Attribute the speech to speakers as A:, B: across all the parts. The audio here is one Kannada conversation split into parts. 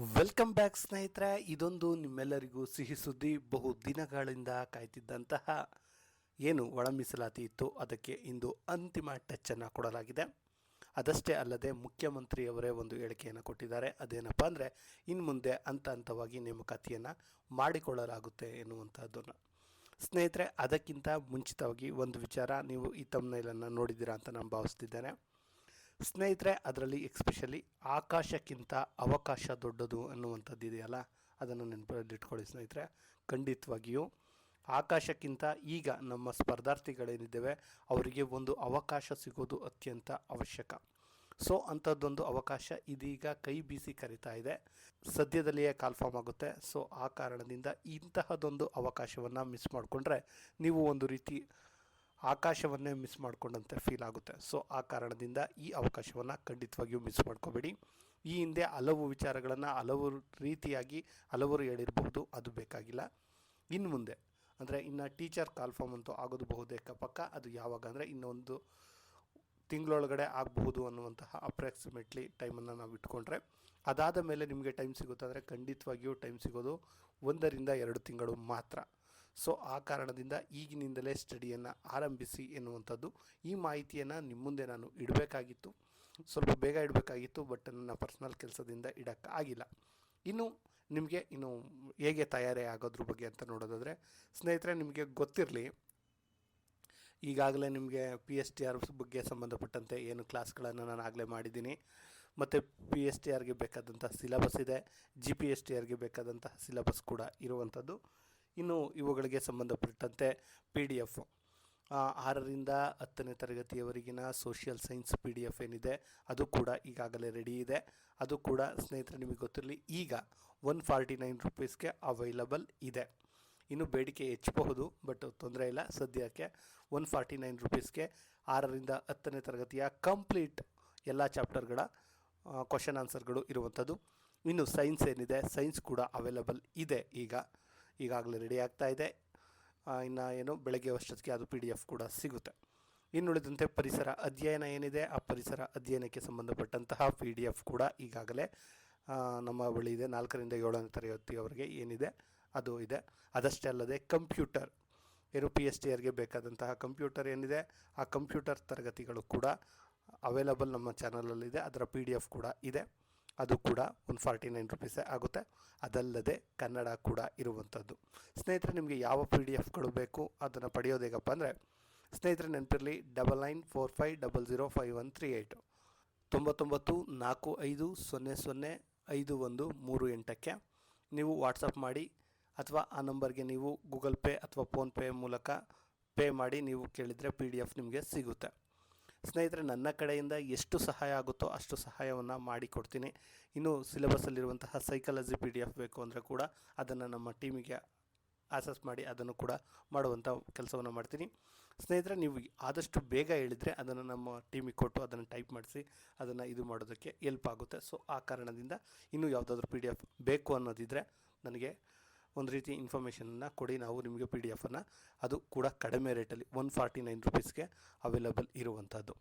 A: ವೆಲ್ಕಮ್ ಬ್ಯಾಕ್ ಸ್ನೇಹಿತರೆ. ಇದೊಂದು ನಿಮ್ಮೆಲ್ಲರಿಗೂ ಸಿಹಿ ಸುದ್ದಿ. ಬಹು ದಿನಗಳಿಂದ ಕಾಯ್ತಿದ್ದಂತಹ ಏನು ಒಳ ಮೀಸಲಾತಿ ಇತ್ತು ಅದಕ್ಕೆ ಇಂದು ಅಂತಿಮ ಟಚ್ಚನ್ನು ಕೊಡಲಾಗಿದೆ. ಅದಷ್ಟೇ ಅಲ್ಲದೆ ಮುಖ್ಯಮಂತ್ರಿಯವರೇ ಒಂದು ಹೇಳಿಕೆಯನ್ನು ಕೊಟ್ಟಿದ್ದಾರೆ. ಅದೇನಪ್ಪ ಅಂದರೆ ಇನ್ನು ಮುಂದೆ ಹಂತ ಹಂತವಾಗಿ ನೇಮಕಾತಿಯನ್ನು ಮಾಡಿಕೊಳ್ಳಲಾಗುತ್ತೆ ಎನ್ನುವಂಥದ್ದನ್ನು. ಸ್ನೇಹಿತರೆ, ಅದಕ್ಕಿಂತ ಮುಂಚಿತವಾಗಿ ಒಂದು ವಿಚಾರ, ನೀವು ಈ ತಮ್ನೈಲನ್ನು ನೋಡಿದ್ದೀರಾ ಅಂತ ನಾನು ಭಾವಿಸ್ತಿದ್ದೇನೆ. ಸ್ನೇಹಿತರೆ, ಅದರಲ್ಲಿ ಎಕ್ಸ್ಪೆಷಲಿ ಆಕಾಶಕ್ಕಿಂತ ಅವಕಾಶ ದೊಡ್ಡದು ಅನ್ನುವಂಥದ್ದು ಇದೆಯಲ್ಲ, ಅದನ್ನು ನೆನಪಲ್ಲಿಟ್ಕೊಳ್ಳಿ ಸ್ನೇಹಿತರೆ. ಖಂಡಿತವಾಗಿಯೂ ಆಕಾಶಕ್ಕಿಂತ ಈಗ ನಮ್ಮ ಸ್ಪರ್ಧಾರ್ಥಿಗಳೇನಿದ್ದೇವೆ ಅವರಿಗೆ ಒಂದು ಅವಕಾಶ ಸಿಗೋದು ಅತ್ಯಂತ ಅವಶ್ಯಕ. ಸೊ ಅಂಥದ್ದೊಂದು ಅವಕಾಶ ಇದೀಗ ಕೈ ಬೀಸಿ ಕರೀತಾ ಇದೆ. ಸದ್ಯದಲ್ಲಿಯೇ ಕಾಲ್ಫಾರ್ಮ್ ಆಗುತ್ತೆ. ಸೊ ಆ ಕಾರಣದಿಂದ ಇಂತಹದೊಂದು ಅವಕಾಶವನ್ನು ಮಿಸ್ ಮಾಡಿಕೊಂಡ್ರೆ ನೀವು ಒಂದು ರೀತಿ ಆಕಾಶವನ್ನೇ ಮಿಸ್ ಮಾಡಿಕೊಂಡಂತೆ ಫೀಲ್ ಆಗುತ್ತೆ. ಸೊ ಆ ಕಾರಣದಿಂದ ಈ ಅವಕಾಶವನ್ನು ಖಂಡಿತವಾಗಿಯೂ ಮಿಸ್ ಮಾಡ್ಕೋಬೇಡಿ. ಈ ಹಿಂದೆ ಹಲವು ವಿಚಾರಗಳನ್ನು ಹಲವು ರೀತಿಯಾಗಿ ಹಲವರು ಹೇಳಿರಬಹುದು, ಅದು ಬೇಕಾಗಿಲ್ಲ. ಇನ್ನು ಮುಂದೆ ಅಂದರೆ ಇನ್ನು ಟೀಚರ್ ಕಾಲ್ಫಾರ್ಮ್ ಅಂತೂ ಆಗೋದು ಬಹುತೇಕ ಪಕ್ಕ. ಅದು ಯಾವಾಗ ಅಂದರೆ ಇನ್ನೊಂದು ತಿಂಗಳೊಳಗಡೆ ಆಗಬಹುದು ಅನ್ನುವಂತಹ ಅಪ್ರಾಕ್ಸಿಮೇಟ್ಲಿ ಟೈಮನ್ನು ನಾವು ಇಟ್ಕೊಂಡ್ರೆ, ಅದಾದ ಮೇಲೆ ನಿಮಗೆ ಟೈಮ್ ಸಿಗುತ್ತೆ ಅಂದರೆ ಖಂಡಿತವಾಗಿಯೂ ಟೈಮ್ ಸಿಗೋದು 1 ರಿಂದ 2 ತಿಂಗಳು ಮಾತ್ರ. ಸೊ ಆ ಕಾರಣದಿಂದ ಈಗಿನಿಂದಲೇ ಸ್ಟಡಿಯನ್ನು ಆರಂಭಿಸಿ ಎನ್ನುವಂಥದ್ದು. ಈ ಮಾಹಿತಿಯನ್ನು ನಿಮ್ಮ ಮುಂದೆ ನಾನು ಇಡಬೇಕಾಗಿತ್ತು, ಸ್ವಲ್ಪ ಬೇಗ ಇಡಬೇಕಾಗಿತ್ತು, ಬಟ್ ನನ್ನ ಪರ್ಸ್ನಲ್ ಕೆಲಸದಿಂದ ಇಡೋಕ್ಕಾಗಿಲ್ಲ. ಇನ್ನು ನಿಮಗೆ ಹೇಗೆ ತಯಾರಿ ಆಗೋದ್ರ ಬಗ್ಗೆ ಅಂತ ನೋಡೋದಾದರೆ ಸ್ನೇಹಿತರೆ, ನಿಮಗೆ ಗೊತ್ತಿರಲಿ, ಈಗಾಗಲೇ ನಿಮಗೆ PSTR ಬಗ್ಗೆ ಸಂಬಂಧಪಟ್ಟಂತೆ ಏನು ಕ್ಲಾಸ್ಗಳನ್ನು ನಾನು ಆಗಲೇ ಮಾಡಿದ್ದೀನಿ. ಮತ್ತು PSTRಗೆ ಬೇಕಾದಂಥ ಸಿಲೆಬಸ್ ಇದೆ, GPSTRಗೆ ಬೇಕಾದಂತಹ ಸಿಲೆಬಸ್ ಕೂಡ ಇರುವಂಥದ್ದು. ಇನ್ನು ಇವುಗಳಿಗೆ ಸಂಬಂಧಪಟ್ಟಂತೆ PDF 6ರಿಂದ 10ನೇ ತರಗತಿಯವರೆಗಿನ ಸೋಷಿಯಲ್ ಸೈನ್ಸ್ PDF ಏನಿದೆ ಅದು ಕೂಡ ಈಗಾಗಲೇ ರೆಡಿ ಇದೆ. ಅದು ಕೂಡ ಸ್ನೇಹಿತರೆ ನಿಮಗೆ ಗೊತ್ತಿರಲಿ, ಈಗ 149 ರೂಪೀಸ್ಗೆ ಅವೈಲಬಲ್ ಇದೆ. ಇನ್ನು ಬೇಡಿಕೆ ಹೆಚ್ಚಬಹುದು, ಬಟ್ ತೊಂದರೆ ಇಲ್ಲ. ಸದ್ಯಕ್ಕೆ 149 ರೂಪೀಸ್ಗೆ 6ರಿಂದ 10ನೇ ತರಗತಿಯ ಕಂಪ್ಲೀಟ್ ಎಲ್ಲ ಚಾಪ್ಟರ್ಗಳ ಕ್ವಶನ್ ಆನ್ಸರ್ಗಳು ಇರುವಂಥದ್ದು. ಇನ್ನು ಸೈನ್ಸ್ ಏನಿದೆ, ಸೈನ್ಸ್ ಕೂಡ ಅವೈಲಬಲ್ ಇದೆ, ಈಗಾಗಲೇ ರೆಡಿ ಆಗ್ತಾ ಇದೆ. ಇನ್ನು ಬೆಳಗ್ಗೆ ಅಷ್ಟೊತ್ತಿಗೆ ಅದು PDF ಕೂಡ ಸಿಗುತ್ತೆ. ಇನ್ನುಳಿದಂತೆ ಪರಿಸರ ಅಧ್ಯಯನ ಏನಿದೆ, ಆ ಪರಿಸರ ಅಧ್ಯಯನಕ್ಕೆ ಸಂಬಂಧಪಟ್ಟಂತಹ PDF ಕೂಡ ಈಗಾಗಲೇ ನಮ್ಮ ಬಳಿ ಇದೆ. 4ರಿಂದ 7ನೇ ತರಗತಿಯವರೆಗೆ ಏನಿದೆ ಅದು ಇದೆ. ಅದಷ್ಟೇ ಅಲ್ಲದೆ ಕಂಪ್ಯೂಟರ್ PSTRಗೆ ಬೇಕಾದಂತಹ ಕಂಪ್ಯೂಟರ್ ಏನಿದೆ, ಆ ಕಂಪ್ಯೂಟರ್ ತರಗತಿಗಳು ಕೂಡ ಅವೈಲಬಲ್ ನಮ್ಮ ಚಾನಲಲ್ಲಿದೆ. ಅದರ PDF ಕೂಡ ಇದೆ. ಅದು ಕೂಡ 149 ರೂಪೀಸೇ ಆಗುತ್ತೆ. ಅದಲ್ಲದೆ ಕನ್ನಡ ಕೂಡ ಇರುವಂಥದ್ದು. ಸ್ನೇಹಿತರೆ, ನಿಮಗೆ ಯಾವ PDFಗಳು ಬೇಕು ಅದನ್ನು ಪಡೆಯೋದು ಹೇಗಪ್ಪ ಅಂದರೆ ಸ್ನೇಹಿತರೆ ನೆನಪಿರಲಿ, 9945005138 9945005138ಕ್ಕೆ ನೀವು ವಾಟ್ಸಪ್ ಮಾಡಿ, ಅಥವಾ ಆ ನಂಬರ್ಗೆ ನೀವು ಗೂಗಲ್ ಪೇ ಅಥವಾ ಫೋನ್ಪೇ ಮೂಲಕ ಪೇ ಮಾಡಿ ನೀವು ಕೇಳಿದರೆ PDF ನಿಮಗೆ ಸಿಗುತ್ತೆ. ಸ್ನೇಹಿತರೆ, ನನ್ನ ಕಡೆಯಿಂದ ಎಷ್ಟು ಸಹಾಯ ಆಗುತ್ತೋ ಅಷ್ಟು ಸಹಾಯವನ್ನು ಮಾಡಿಕೊಡ್ತೀನಿ. ಇನ್ನು ಸಿಲೆಬಸ್ಸಲ್ಲಿರುವಂತಹ ಸೈಕಾಲಜಿ PDF ಬೇಕು ಅಂದರೆ ಕೂಡ ಅದನ್ನು ನಮ್ಮ ಟೀಮಿಗೆ ಆಸಸ್ ಮಾಡಿ ಅದನ್ನು ಕೂಡ ಮಾಡುವಂಥ ಕೆಲಸವನ್ನು ಮಾಡ್ತೀನಿ. ಸ್ನೇಹಿತರೆ, ನೀವು ಆದಷ್ಟು ಬೇಗ ಹೇಳಿದರೆ ಅದನ್ನು ನಮ್ಮ ಟೀಮಿಗೆ ಕೊಟ್ಟು ಅದನ್ನು ಟೈಪ್ ಮಾಡಿಸಿ ಅದನ್ನು ಇದು ಮಾಡೋದಕ್ಕೆ ಹೆಲ್ಪ್ ಆಗುತ್ತೆ. ಸೊ ಆ ಕಾರಣದಿಂದ ಇನ್ನೂ ಯಾವುದಾದ್ರೂ PDF ಬೇಕು ಅನ್ನೋದಿದ್ದರೆ ನನಗೆ ಒಂದು ರೀತಿ ಇನ್ಫಾರ್ಮೇಷನನ್ನು ಕೊಡಿ, ನಾವು ನಿಮಗೆ PDFನ್ನು ಅದು ಕೂಡ ಕಡಿಮೆ ರೇಟಲ್ಲಿ 149 ರೂಪೀಸ್ಗೆ ಅವೈಲಬಲ್ ಇರುವಂಥದ್ದು.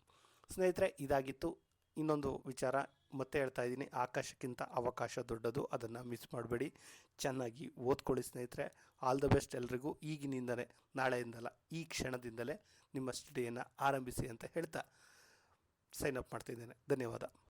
A: ಸ್ನೇಹಿತರೆ, ಇದಾಗಿತ್ತು. ಇನ್ನೊಂದು ವಿಚಾರ ಮತ್ತೆ ಹೇಳ್ತಾ ಇದ್ದೀನಿ, ಆಕಾಶಕ್ಕಿಂತ ಅವಕಾಶ ದೊಡ್ಡದು, ಅದನ್ನು ಮಿಸ್ ಮಾಡಬೇಡಿ. ಚೆನ್ನಾಗಿ ಓದ್ಕೊಳ್ಳಿ ಸ್ನೇಹಿತರೆ. ಆಲ್ ದ ಬೆಸ್ಟ್ ಎಲ್ರಿಗೂ. ಈಗಿನಿಂದಲೇ, ನಾಳೆಯಿಂದಲ್ಲ, ಈ ಕ್ಷಣದಿಂದಲೇ ನಿಮ್ಮ ಸ್ಟಡಿಯನ್ನು ಆರಂಭಿಸಿ ಅಂತ ಹೇಳ್ತಾ ಸೈನ್ ಅಪ್ ಮಾಡ್ತಿದ್ದೇನೆ. ಧನ್ಯವಾದ.